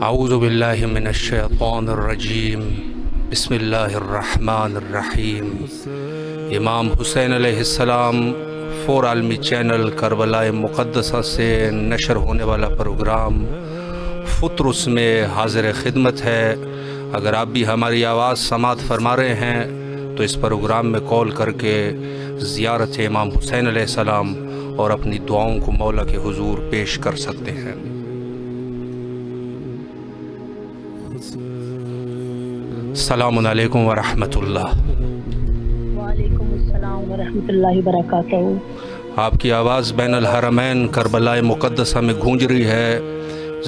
اعوذ باللہ من الشیطان الرجیم بسم اللہ الرحمن الرحیم۔ امام حسین علیہ السلام فور عالمی چینل کربلا مقدسہ سے نشر ہونے والا پروگرام فطرس میں حاضر خدمت ہے۔ اگر آپ بھی ہماری آواز سماعت فرما رہے ہیں تو اس پروگرام میں کال کر کے زیارت امام حسین علیہ السلام اور اپنی دعاؤں کو مولا کے حضور پیش کر سکتے ہیں۔ السلام علیکم ورحمۃ اللہ۔ وعلیکم السلام ورحمۃ اللہ وبرکاتہ۔ آپ کی آواز بین الحرمین کربلا مقدسہ میں گونج رہی ہے،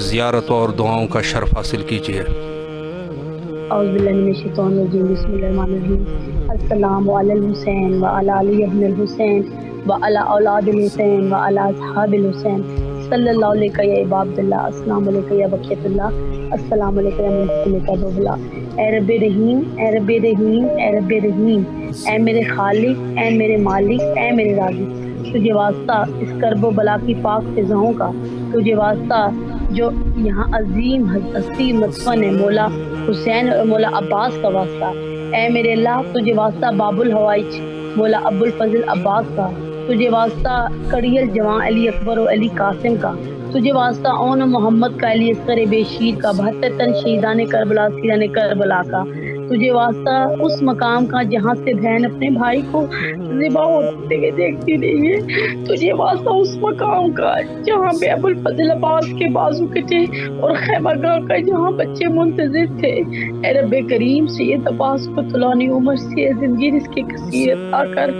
زیارت اور دعاؤں کا شرف حاصل کیجیے۔ اعوذ باللہ من الشیطان الرجیم، بسم اللہ الرحمن الرحیم۔ السلام علی الحسین وعلی علی ابن الحسین وعلی اولاد الحسین وعلی اصحاب الحسین صلی اللہ علیہ یا ابا عبداللہ، السلام علیکم یا بقیت اللہ، السلام علیکم یا منصلک ابو اللہ۔ اے رب رحیم، اے رب رحیم، اے رب رحیم، اے میرے خالق، اے میرے مالک، اے میرے رازق، تجھے واسطہ اس کرب و بلا کی پاک فضاؤں کا، تجھے واسطہ جو یہاں عظیم ہستی مدفن ہے، مولا حسین اور مولا عباس کا واسطہ۔ اے میرے اللہ، تجھے واسطہ باب الحوائج مولا ابو الفضل عباس کا، تجھے واسطہ کڑی الجواں علی اکبر و علی قاسم کا، تجھے واسطہ اون محمد کا، علی اصغر بے شیر کا، 72 تن شہیدان کربلا سیران کربلا کا، تجھے واسطہ اس مقام کا جہاں سے بہن اپنے بھائی کو ذبح ہوتے ہوئے دیکھتی رہی ہے، تجھے واسطہ اس مقام کا جہاں پہ ابو الفضل عباس کے بازو کٹے اور خیمہ گاہ کا جہاں بچے منتظر تھے۔ اے رب کریم، سید عباس کو طولانی عمر سے زندگی اس کے کثیر عطا کر،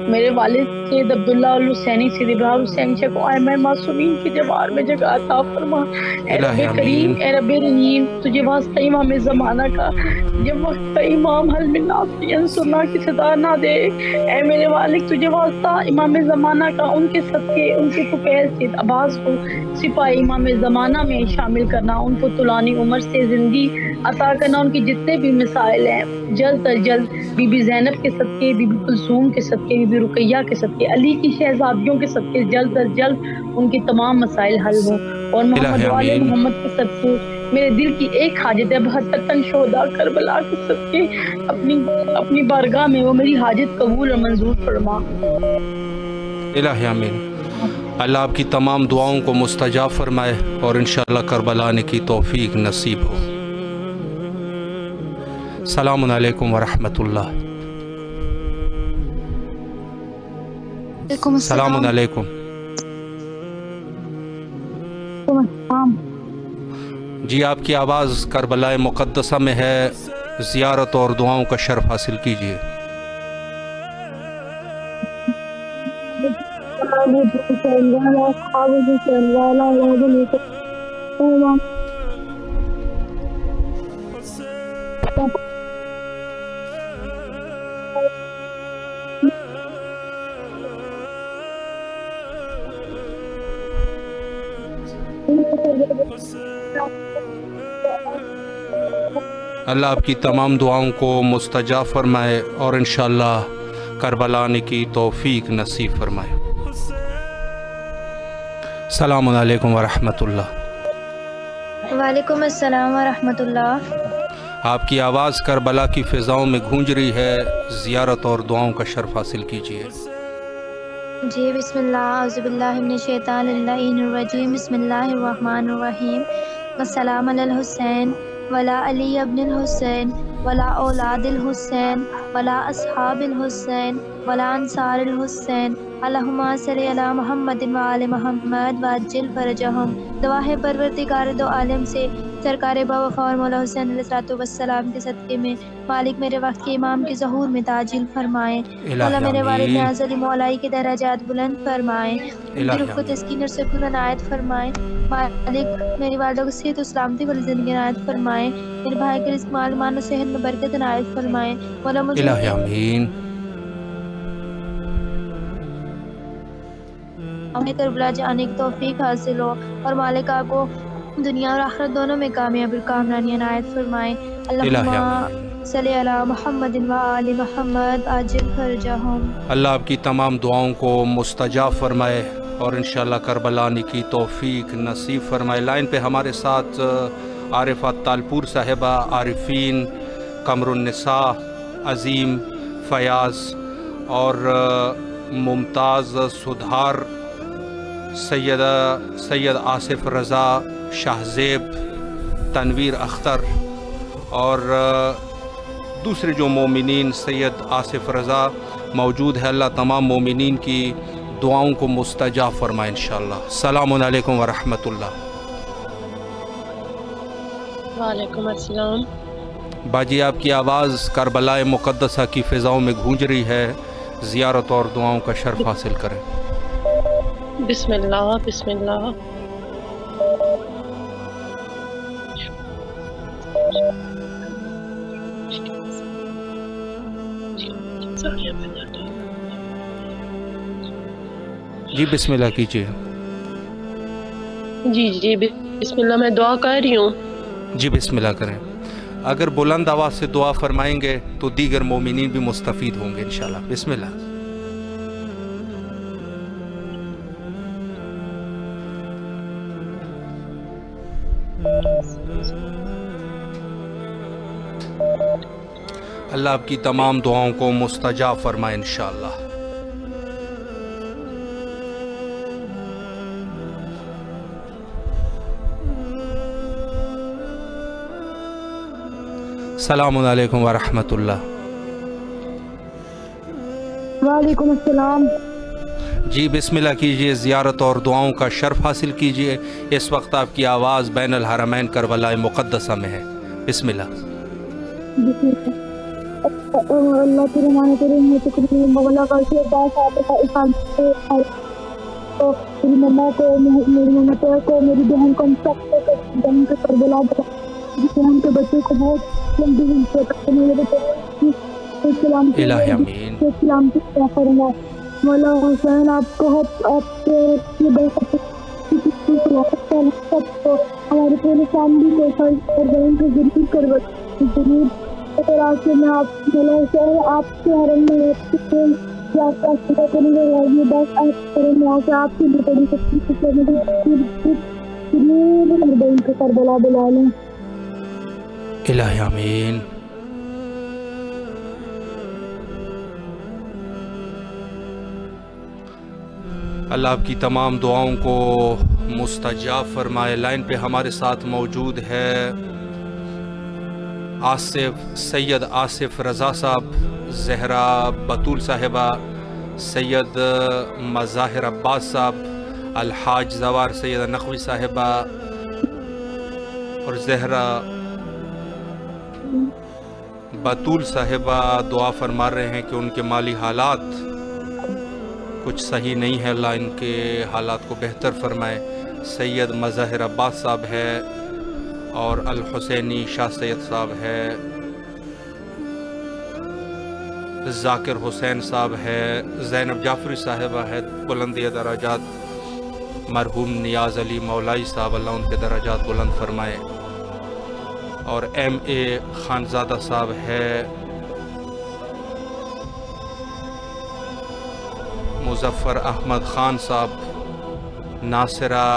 میرے والد سید عبداللہ الحسینی، سید ابراہیم حسینی شاہ کو ائمہ معصومین کی جوار میں جگہ عطا فرما۔ اے رب کریم، اے رب رحیم، تجھے واسطہ امام زمانہ کا جب وقت پہ امام حل من ناس ینصرنا کی صدا نہ دے، اے میرے والد تجھے واسطہ امام زمانہ کا، ان کے صدقے ان کے فقیر سید عباس کو سپاہی امام زمانہ میں شامل کرنا، ان کو طولانی عمر سے زندگی عطا کرنا، ان کی جتنے بھی مسائل ہیں جلد از جلد بی بی زینب کے صدقے، بی بی کلثوم کے صدقے، بی بی رقیہ کے صدقے، علی کی شہزادیوں کے صدقے جلد از جلد ان کے تمام مسائل حل ہوں، اور محمد والے محمد کے صدقے میرے دل کی ایک حاجت ہے، 72 تن شہداء کربلا کے صدقے اپنی بارگاہ میں وہ میری حاجت قبول اور منظور فرما۔ الہی آمین۔ اللہ آپ کی تمام دعاؤں کو مستجاب فرمائے اور انشاءاللہ کربلا آنے کی توفیق نصیب ہو۔ السلام علیکم ورحمۃ اللہ۔ السلام علیکم۔ جی، آپ کی آواز کربلا مقدسہ میں ہے، زیارت اور دعاؤں کا شرف حاصل کیجیے۔ اللہ آپ کی تمام دعاؤں کو مستجاب فرمائے اور انشاءاللہ کربلا آنے کی توفیق نصیب فرمائے۔ السلام علیکم ورحمۃ اللہ۔ وعلیکم السلام ورحمۃ اللہ۔ آپ کی آواز کربلا کی فضاؤں میں گونج رہی ہے، زیارت اور دعاؤں کا شرف حاصل کیجیے۔ جی، بسم اللہ، اعوذ باللہ من الشیطان اللعین الرجیم، بسم اللہ الرحمن الرحیم۔ السلام علی الحسین ولا علی ابن الحسین ولا اولاد الحسین ولا اصحاب الحسین ولا انصار الحسین، اللہم صلی علی محمد وآل محمد وعجل فرجہم۔ دعا ہے پروردگار دو عالم سے سرکار با وفا اور مولا حسین علیہ السلام کے صدقے میں مالک میرے وقت کے امام کی ظہور میں تاجل فرمائیں، مولا میرے والد نیاز علی مولائی کے درجات بلند فرمائیں، ان کی روح کو تسکین اور سکون عنایت فرمائیں، مالک میری والدہ کو صحت و سلامتی والی زندگی عنایت فرمائیں، میرے بھائی کے رزق مال و صحت میں برکت عنایت فرمائیں، مولا مجھے الہی آمین۔ ہمیں کربلا جانے کی توفیق حاصل ہو اور مالک آپ کو دنیا اور آخرت دونوں میں کامیابی اور کامرانی عنایت فرمائیں۔ اللہم صلی علی محمد وآل محمد عاجل فرجہم۔ اللہ آپ کی تمام دعاؤں کو مستجاب فرمائے اور انشاءاللہ کربلا آنے کی توفیق نصیب فرمائے۔ لائن پہ ہمارے ساتھ عارفہ تالپور صاحبہ، عارفین، قمر النساء، عظیم، فیاض اور ممتاز سدھار، سید آصف رضا، شاہزیب، تنویر اختر اور دوسرے جو مومنین سید آصف رضا موجود ہے، اللہ تمام مومنین کی دعاؤں کو مستجاب فرمائے انشاءاللہ۔ السلام علیکم ورحمۃ اللہ۔ وعلیکم السلام۔ باجی آپ کی آواز کربلا مقدسہ کی فضاؤں میں گونج رہی ہے، زیارت اور دعاؤں کا شرف حاصل کریں۔ بسم اللہ بسم اللہ۔ جی بسم اللہ کیجیے۔ جی بسم اللہ، میں دعا کر رہی ہوں۔ جی بسم اللہ کریں۔ اگر بلند آواز سے دعا فرمائیں گے تو دیگر مومنین بھی مستفید ہوں گے انشاءاللہ۔ بسم اللہ۔ اللہ آپ کی تمام دعاؤں کو مستجاب فرمائے انشاءاللہ۔ السلام علیکم ورحمۃ اللہ۔ وعلیکم السلام۔ جی بسم اللہ کیجئے، زیارت اور دعاؤں کا شرف حاصل کیجئے۔ اس وقت آپ کی آواز بین الحرمین کربلا مقدسہ میں ہے۔ بسم اللہ۔ اللہ کے رحمان کریم ہے، تقریباً مولا کا شہدا صاحب کا احسان تو میری مما کو، میری ممتا کو، میری بہن کو، سب کو بہن کے کربلا بہن کے بچے کو بہت لمبی سے اسلام الہی آمین۔ اسلام کی دعا کرنا مولا حسین آپ کو، آپ کے سب کو، ہماری پوری فیملی کو اور بہن کو ضرور کروا ضرور راستے میں آپ مولا حسین آپ کے حرم میں بس آپ حرم میں آ کے آپ کی بڑی بہن کو کربلا بلا لیں۔ الہی آمین۔ اللہ آپ کی تمام دعاؤں کو مستجاب فرمائے۔ لائن پہ ہمارے ساتھ موجود ہے سید آصف رضا صاحب، زہرا بطول صاحبہ، سید مظاہر عباس صاحب، الحاج زوار سید نقوی صاحبہ اور زہرا بطول صاحبہ دعا فرما رہے ہیں کہ ان کے مالی حالات کچھ صحیح نہیں ہے، اللہ ان کے حالات کو بہتر فرمائے۔ سید مظاہر عباس صاحب ہے اور الحسینی شاہ سید صاحب ہے، ذاکر حسین صاحب ہے، زینب جعفری صاحبہ ہے، بلندی درجات مرحوم نیاز علی مولائی صاحب، اللہ ان کے درجات بلند فرمائے، اور ایم اے خانزادہ صاحب ہے، مظفر احمد خان صاحب، ناصرہ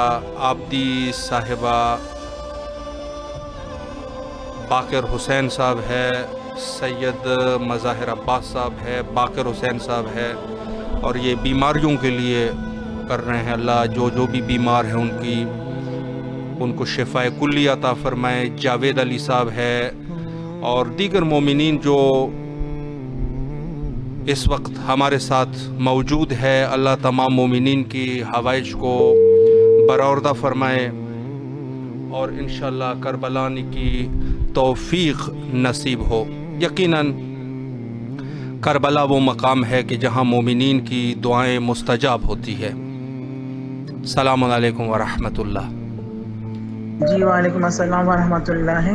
آبدی صاحبہ، باقر حسین صاحب ہے، سید مظاہر عباس صاحب ہے، باقر حسین صاحب ہے، اور یہ بیماریوں کے لیے کر رہے ہیں۔ اللہ جو بھی بیمار ہیں ان کو شفاء کلی عطا فرمائے۔ جاوید علی صاحب ہے اور دیگر مومنین جو اس وقت ہمارے ساتھ موجود ہے، اللہ تمام مومنین کی حوائج کو برآوردہ فرمائے اور انشاءاللہ کربلانی کی توفیق نصیب ہو۔ یقیناً کربلا وہ مقام ہے کہ جہاں مومنین کی دعائیں مستجاب ہوتی ہے۔ السلام علیکم ورحمۃ اللہ۔ جی وعلیکم السلام ورحمۃ اللہ۔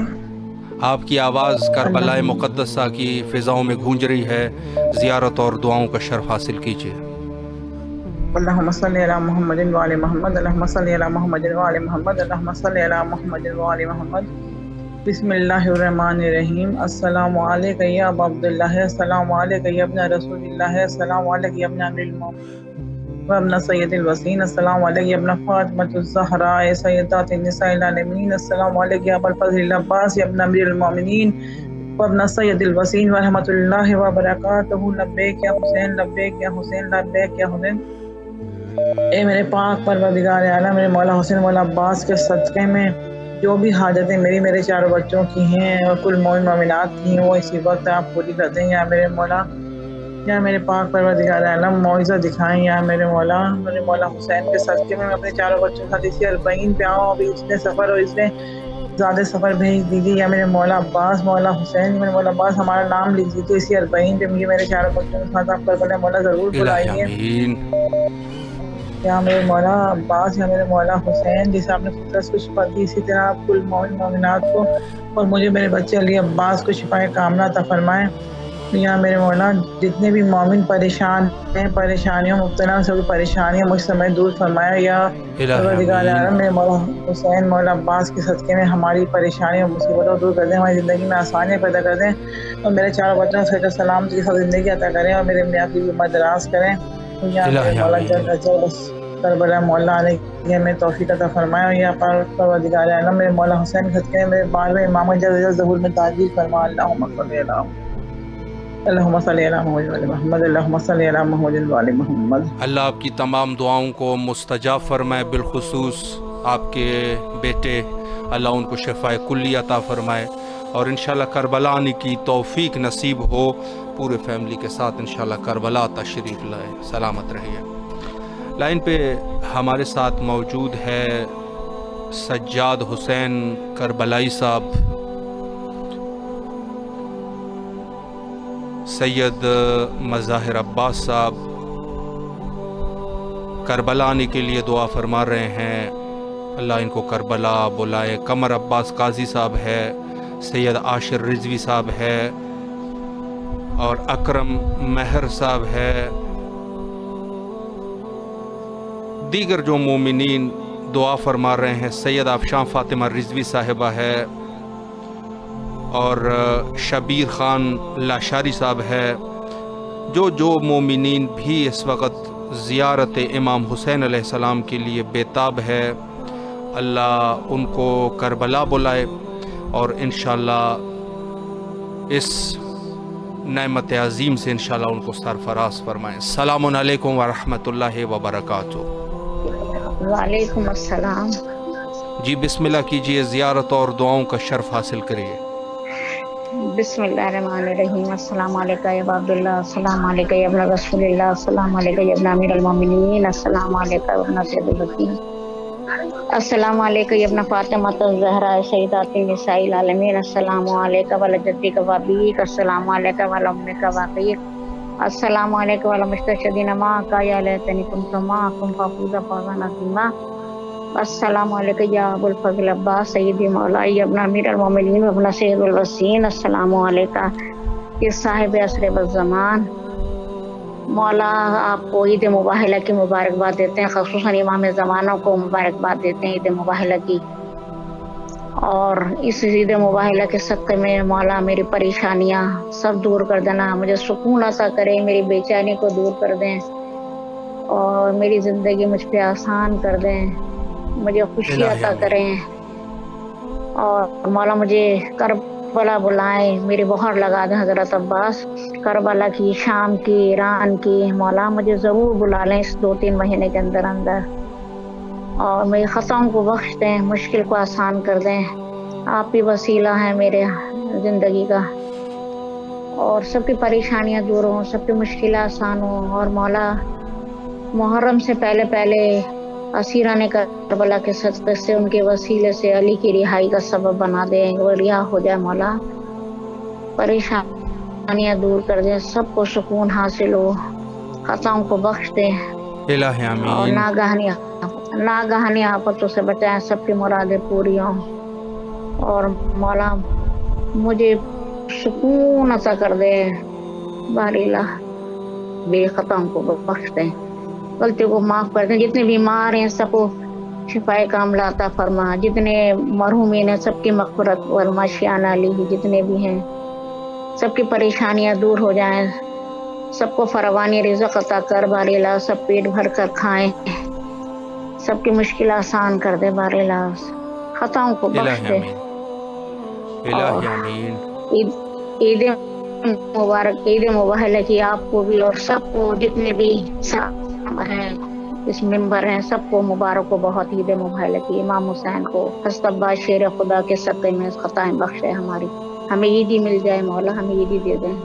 آپ کی آواز کربلا مقدسہ کی فضاؤں میں گونج رہی ہے، زیارت اور دعاؤں کا شرف حاصل کیجیے۔ اللہم صلی علی محمد وعلی محمد، اللہم صلی علی محمد وعلی محمد، اللہم صلی علی محمد وعلی محمد۔ بسم اللہ الرحمن الرحیم۔ السلام علیکم یا ابا عبداللہ، السلام علیکم یا ابن رسول اللہ، السلام علیکم یا ابن امیر المومنین۔ وابن سید الوسین السلام علیکم یا ابن فاطمۃ الزہراء سیدات النساء العالمین السلام علیکم یا ابا الفضل العباس یا ابن امیر المومنین وابن سید الوسین ورحمۃ اللہ وبرکاتہ لبیک یا حسین لبیک یا حسین لبیک یا حسین۔ اے میرے پاک پروردگار عالم، میرے مولا حسین مولا عباس کے صدقے میں جو بھی حاجتیں میری میرے چاروں بچوں کی ہیں اور کل مومن مومنات کی ہیں وہ اسی وقت آپ پوری کر دیں یا میرے مولا، یا میرے پاک پروردگار عالم معجزہ دکھائیں یا میرے مولا حسین کے صدقے میں اپنے چاروں بچوں کے ساتھ اسی 40 پہ آؤں، ابھی اتنے سفر اور اس میں زیادہ سفر بھیج دیجیے یا میرے مولا عباس مولا حسین، میرے مولا عباس ہمارا نام لکھ دیجیے اسی 40 پہ، مجھے میرے چاروں بچوں کے ساتھ آپ کربلا مولا ضرور بلائیے یا میرے مولا عباس یا میرے مولا حسین، جیسے آپ نے فطرت کو شفا دی اسی طرح آپ کل مومن مومنات کو اور مجھے میرے بچے علی عباس کو شفائے کاملہ عطا فرمائیں یا میرے مولا جتنے بھی مومن پریشان ہیں، پریشانیوں مبتلا سبھی پریشانیاں مجھ سے دور فرمایا یا پروردگار عالم، میرے مولا حسین مولا عباس کے صدقے میں ہماری پریشانیوں مصیبتوں دور کر دیں، ہماری زندگی میں آسانیاں پیدا کر دیں اور میرے چاروں بچوں کو صحت و سلامتی کے ساتھ زندگی عطا کریں اور میرے میاں کی بھی عمر دراز کریں یا میرے مولا کربلا مولا علیہ میں توفیق عطا فرمائے اور یا پروردگار عالم میرے مولا حسین کے صدقے میں میرے بارہویں امام جلد ظہور میں تعجیل فرما۔ اللہم صلی علی محمد اللہم صلی علی محمد وعلی محمد۔ اللہ آپ کی تمام دعاؤں کو مستجاب فرمائے، بالخصوص آپ کے بیٹے، اللہ ان کو شفائے کلی عطا فرمائے اور انشاءاللہ کربلا آنے کی توفیق نصیب ہو، پورے فیملی کے ساتھ انشاءاللہ کربلا تشریف لائے، سلامت رہیے۔ لائن پہ ہمارے ساتھ موجود ہے سجاد حسین کربلائی صاحب، سید مظاہر عباس صاحب کربلا آنے کے لیے دعا فرما رہے ہیں، اللہ ان کو کربلا بلائے۔ قمر عباس قاضی صاحب ہے، سید عاشر رضوی صاحب ہے اور اکرم مہر صاحب ہے، دیگر جو مومنین دعا فرما رہے ہیں، سید آفشاں فاطمہ رضوی صاحبہ ہے اور شبیر خان لاشاری صاحب ہے، جو مومنین بھی اس وقت زیارت امام حسین علیہ السلام کے لیے بیتاب ہے، اللہ ان کو کربلا بلائے اور انشاءاللہ اس نعمت عظیم سے انشاءاللہ ان کو سرفراز فرمائیں۔ السلام علیکم ورحمۃ اللہ وبرکاتہ۔ وعلیکم السلام۔ جی بسم اللہ کیجئے، زیارت اور دعاؤں کا شرف حاصل کریے۔ بسم اللہ الرحمن الرحیم۔ السلام علیکم یا ابا عبداللہ، السلام علیکم یا ابن رسول اللہ، السلام علیکم یا ابن امیر المومنین، السلام علیکم یا ابن سید الوسین، السلام علیکم یا ابن فاطمۃ الزہراء سیدات النساء العالمین، السلام علیکم وعلی جدک و ابیک، السلام علیکم وعلی امک و اخیک، السلام علیکم وعلی مستشہدین معک یا لیتنی کنت معکم فافوز فوزا عظیما، السلام علیکم یا ابو الفضل عباس سیدی مولائی ابن امیر المومنین ابن سید الوسین، السلام علیکم یا صاحب عصر والزمان۔ مولا آپ کو عید مباہلہ کی مبارکباد دیتے ہیں، خصوصاً امام زمانوں کو مبارکباد دیتے ہیں عید مباہلہ کی، اور اس عید مباہلہ کے صدقے میں مولا میری پریشانیاں سب دور کر دینا، مجھے سکون عطا کریں، میری بے چینی کو دور کر دیں اور میری زندگی مجھ پہ آسان کر دیں، مجھے خوشی عطا کریں اور مولا مجھے کربلا بلائیں، میری بہر لگا دیں حضرت عباس، کربلا کی، شام کی، ایران کی، مولا مجھے ضرور بلا لیں اس 2-3 مہینے کے اندر اور میری خطاؤں کو بخش دیں، مشکل کو آسان کر دیں، آپ ہی وسیلہ ہیں میرے زندگی کا، اور سب کی پریشانیاں دور ہوں، سب کی مشکلات آسان ہوں، اور مولا محرم سے پہلے اسیران کربلا کے صدقے سے ان کے وسیلے سے علی کی رہائی کا سبب بنا دیں، وہ رہا ہو جائے مولا، پریشانیاں دور کر دیں، سب کو سکون حاصل ہو، خطاؤں کو بخش دیں الہ آمین، اور ناگہانی آفتوں سے بچائیں، سب کی مرادیں پوری ہوں، اور مولا مجھے سکون عطا کر دے، باری اللہ بے خطاؤں کو بخش دیں، غلطی کو معاف کر دیں، جتنے بیمار ہیں سب کو شفائے کاملہ عطا فرما، جتنے مرحومین ہیں سب کی مغفرت والمشیان علی، جتنے بھی ہیں سب کی پریشانیاں دور ہو جائیں، سب کو فراوانی رزق عطا کر بار الہ، سب پیٹ بھر کر کھائیں، سب کی مشکل آسان کر دے بار الہ، خطاؤں کو بخش الہی دے۔ آمین، الہی آمین۔ عید مبارک، عید مبارک کی آپ کو بھی اور سب کو، جتنے بھی ہیں اس ممبر ہیں، سب کو مبارک کو بہت عید مبارک کی۔ امام حسین کو حسب شیر خدا کے صدقے میں خطائیں بخشے ہماری، ہمیں عیدی مل جائے مولا، ہمیں عیدی دے دیں۔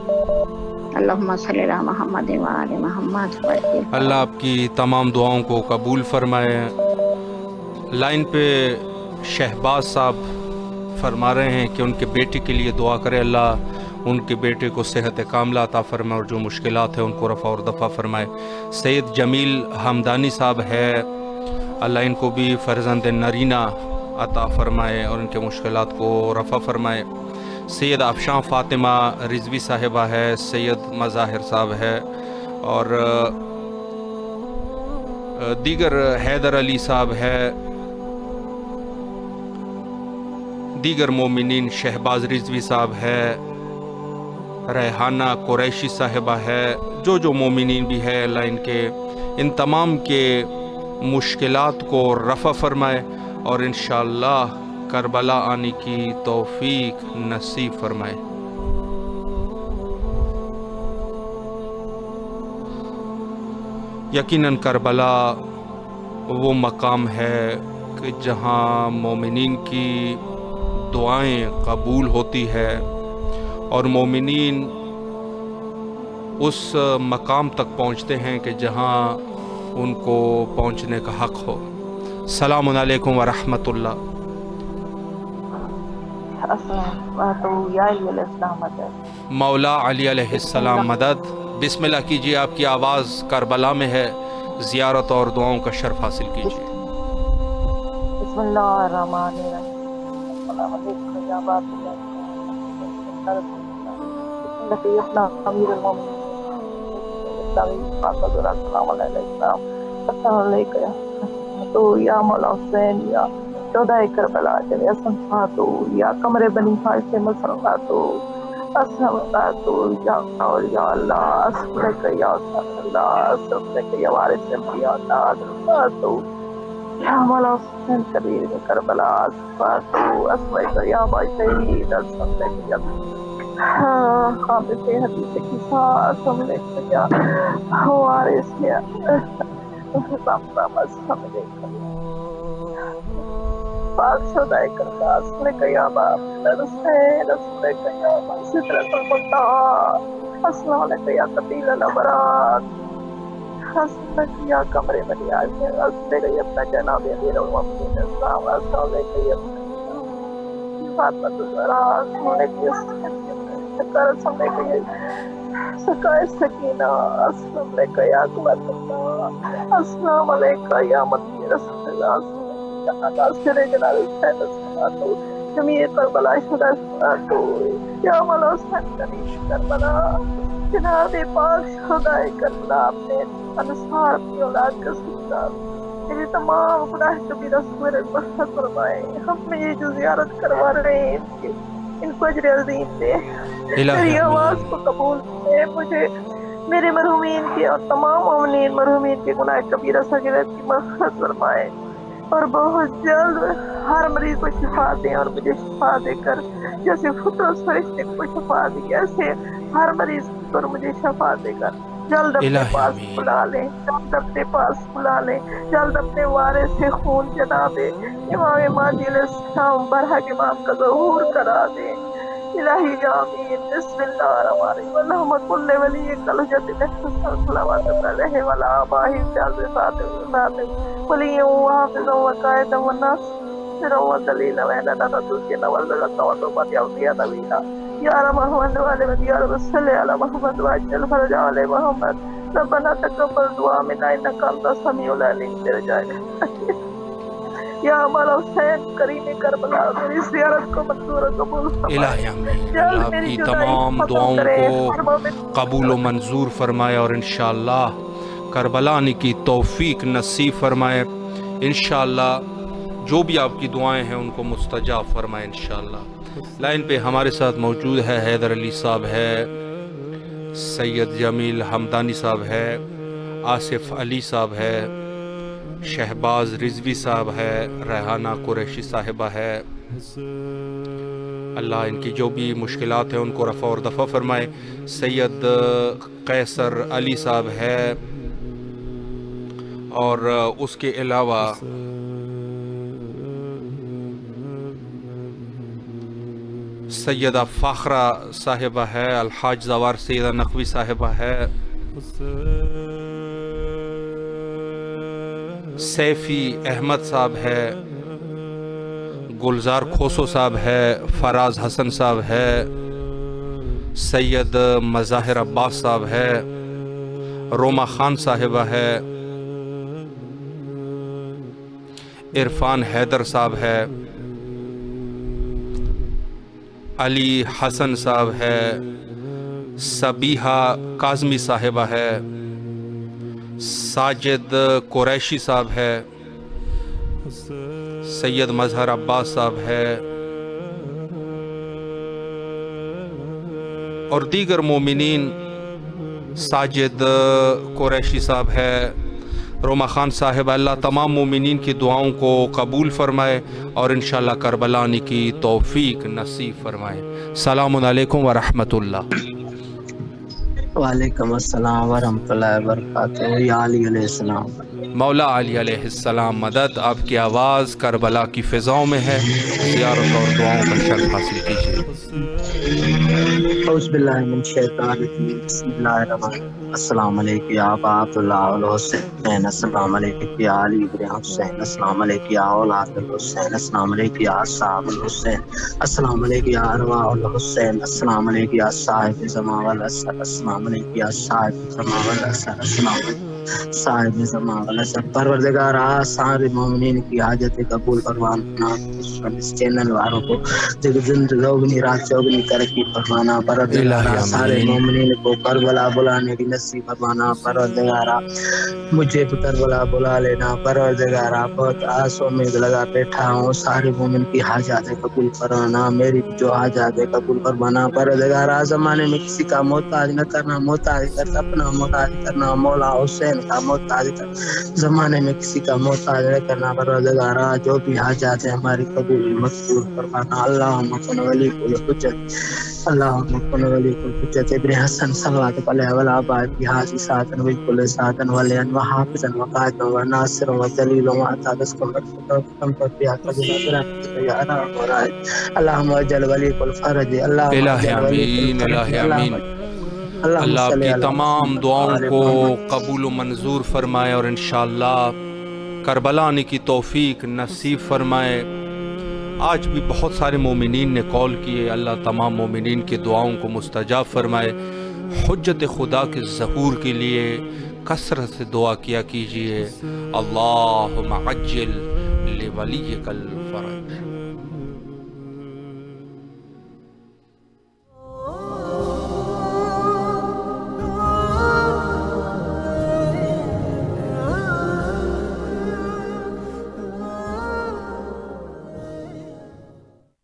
اللہم صلی علی محمد و آل محمد۔ اللہ آپ کی تمام دعاؤں کو قبول فرمائے۔ لائن پہ شہباز صاحب فرما رہے ہیں کہ ان کے بیٹے کے لیے دعا کرے، اللہ ان کے بیٹے کو صحت کاملہ عطا فرمائے اور جو مشکلات ہیں ان کو رفع اور دفع فرمائے۔ سید جمیل حمدانی صاحب ہے، اللہ ان کو بھی فرزند نرینہ عطا فرمائے اور ان کے مشکلات کو رفع فرمائے۔ سید افشاں فاطمہ رضوی صاحبہ ہے، سید مظاہر صاحب ہے، اور دیگر حیدر علی صاحب ہے، دیگر مومنین، شہباز رضوی صاحب ہے، ریحانہ قریشی صاحبہ ہے، جو مومنین بھی ہے، اللہ ان کے ان تمام کے مشکلات کو رفع فرمائے اور انشاءاللہ کربلا آنے کی توفیق نصیب فرمائے۔ یقیناً کربلا وہ مقام ہے کہ جہاں مومنین کی دعائیں قبول ہوتی ہے اور مومنین اس مقام تک پہنچتے ہیں کہ جہاں ان کو پہنچنے کا حق ہو۔ السلام علیکم ورحمۃ اللہ۔ مولا علی علیہ السلام مدد۔ بسم اللہ کیجیے، آپ کی آواز کربلا میں ہے، زیارت اور دعاؤں کا شرف حاصل کیجیے۔ بسم اللہ الرحمن الرحیم۔ السلام علیکم تو یا مولا حسین، یا چودہ کربلا جب اسنفاتو، یا کمر بنی ہاشم مسلماتو، اسلاماتو، یا اللہ، اسلامک یا اللہ، اسلامک یا وارث انبیاء اللہ، یا مولا حسین کبیر میں کربلا، اسفاتو، اسلامک یا با شہید، اسلامک یا قابل حدیث کی ساتھ، اسلامک یا وارث یا پاک شدہ کربلا، اسلامک یا باپ حسین، اسلامک یا سدرۃ المنتہی، السلام علیکم یا قتیل الابرار، اسلامک یا قمر بنی ہاشم، اسلامک یا اپنا جناب امیر المؤمنین اسلام، السلام علیکم یا فاطمہ الزہرا، السلام علیکم یا شکر، السلام علیکم یا سکائے سکینہ، السلام علیکم یا قوت اللہ، السلام علیکم یا مدنی رسول اللہ، ناصر جلال حسین السلام، جمیع کربلا شدہ السلام، یا مولا حسین کریم کربلا، جناب پاک شدہ کربلا، اپنے انصار اپنی اولاد کا سلطان، میرے تمام گناہ کبیرہ سمیرے بخشت فرمائے، ہم میں یہ جو زیارت کروا رہے ہیں ان کو اجر عظیم دے، میری آواز کو قبول دے، مجھے میرے مرحومین کے اور تمام مومنین مرحومین کے گناہ کبیرہ صغیرہ کی مغفرت فرمائے، اور بہت جلد ہر مریض کو شفا دیں، اور مجھے شفا دے کر جیسے فطرت فرشتے کو شفا دی، ایسے ہر مریض کو مجھے شفا دے کر جلد اپنے پاس بلا لیں، جلد اپنے پاس بلا لیں، جلد اپنے وارث سے خون جناب امام مہدی علیہ السلام برحق امام کا ظہور کرا دیں۔ الہی آمین۔ بسم اللہ الرحمن الرحیم۔ اللہم کل ولی کلجت الحسن صلوات علیہ وعلی آبائہ جلد فاتح ولی و حافظ و قائد و ناصر و دلیل و اعلان رسول نوزلت و توبت یوزیہ نبینا یا رب محمد و علیہ یا رب صلی علی محمد و عجل فرج علی محمد ربنا تقبل دعا منا انک انت السمیع العلیم برجائے یا مولا حسین کریم کربلا میری زیارت کو منظور و قبول فرمائے۔ الہی آمین۔ اللہ آپ کی تمام دعاؤں کو قبول و منظور فرمائے اور انشاءاللہ کربلا آنے کی توفیق نصیب فرمائے۔ انشاءاللہ جو بھی آپ کی دعائیں ہیں ان کو مستجاب فرمائے انشاءاللہ۔ لائن پہ ہمارے ساتھ موجود ہے حیدر علی صاحب ہے، سید جمیل حمدانی صاحب ہے، آصف علی صاحب ہے، شہباز رضوی صاحب ہے، ریحانہ قریشی صاحبہ ہے۔ اللہ ان کی جو بھی مشکلات ہیں ان کو رفع اور دفع فرمائے۔ سید قیصر علی صاحب ہے، اور اس کے علاوہ سیدہ فاخرہ صاحبہ ہے، الحاج زوار سیدہ نقوی صاحبہ ہے، سیفی احمد صاحب ہے، گلزار کھوسو صاحب ہے، فراز حسن صاحب ہے، سید مظاہر عباس صاحب ہے، روما خان صاحبہ ہے، عرفان حیدر صاحب ہے، علی حسن صاحب ہے، سبیحہ کاظمی صاحبہ ہے، ساجد قریشی صاحب ہے، سید مظہر عباس صاحب ہے، اور دیگر مومنین، ساجد قریشی صاحب ہے، روما خان صاحب۔ اللہ تمام مومنین کی دعاؤں کو قبول فرمائے اور انشاءاللہ کربلا آنے کی توفیق نصیب فرمائے۔ السلام علیکم ورحمۃ اللہ۔ وعلیکم السلام ورحمۃ اللہ وبرکاتہ۔ یا علی علیہ السلام۔ مولا علی علیہ السلام مدد۔ آپ کی آواز کربلا کی فضاؤں میں ہے، زیارت اور دعاؤں کا شرف حاصل کیجیے۔ اعوذ باللہ من الشیطان الرجیم، بسم اللہ الرحمن الرحیم۔ السلام علیکم یا ابا عبداللہ الحسین، السلام علیکم یا علی ابن حسین، السلام علیکم یا اولاد الحسین، السلام علیکم یا اصحاب الحسین، السلام علیکم یا ارواح الحسین، السلام علیکم یا صاحب زمان والاثر، السلام علیکم یا صاحب زمان والاثر، السلام علیکم صاحب زمان والاثر۔ پروردگارا سارے مومنین کی حاجت قبول فرمانا، اس چینل والوں کو زندگی رات چوگنی ترقی فرمانا، پروردگارا سارے مومنین کو کربلا بلانے کی نصیب فرمانا، پروردگارا مجھے کربلا بلا لینا، پروردگارا بہت آس امید لگا بیٹھا ہوں، سارے مومن کی حاجات قبول فرمانا، میری جو حاجات قبول فرمانا، پروردگارا زمانے میں کسی کا محتاج نہ کرنا، محتاج کر اپنا محتاج کرنا، مولا حسین کا محتاج کر زمانے میں کسی کا محتاج نہ کرنا، پروردگارا جو بھی حاجات ہیں ہماری قبول مقبول فرمانا۔ اللہم کن ولی کل حجت، اللہم کن ولی کل حجت ابن حسن صلوات علیہ والآباء بحاظ ساتن وکل ساتن ولین وحافظا وقائدا وناصرا ودلیلا وعتادسکا وقتم فبیہ قدنا برحمتک یا ارحم الراحمین۔ اللہم اجل ولی کل فرج، اللہم اجل ولی کل فرج، آمین۔ اللہ آپ کی تمام دعاؤں کو قبول و منظور فرمائے اور انشاءاللہ کربلا آنے کی توفیق نصیب فرمائے۔ آج بھی بہت سارے مومنین نے کال کیے، اللہ تمام مومنین کی دعاؤں کو مستجاب فرمائے۔ حجت خدا کے ظہور کے لیے کثرت سے دعا کیا کیجئے۔ اللہم عجل لولیک الفرج۔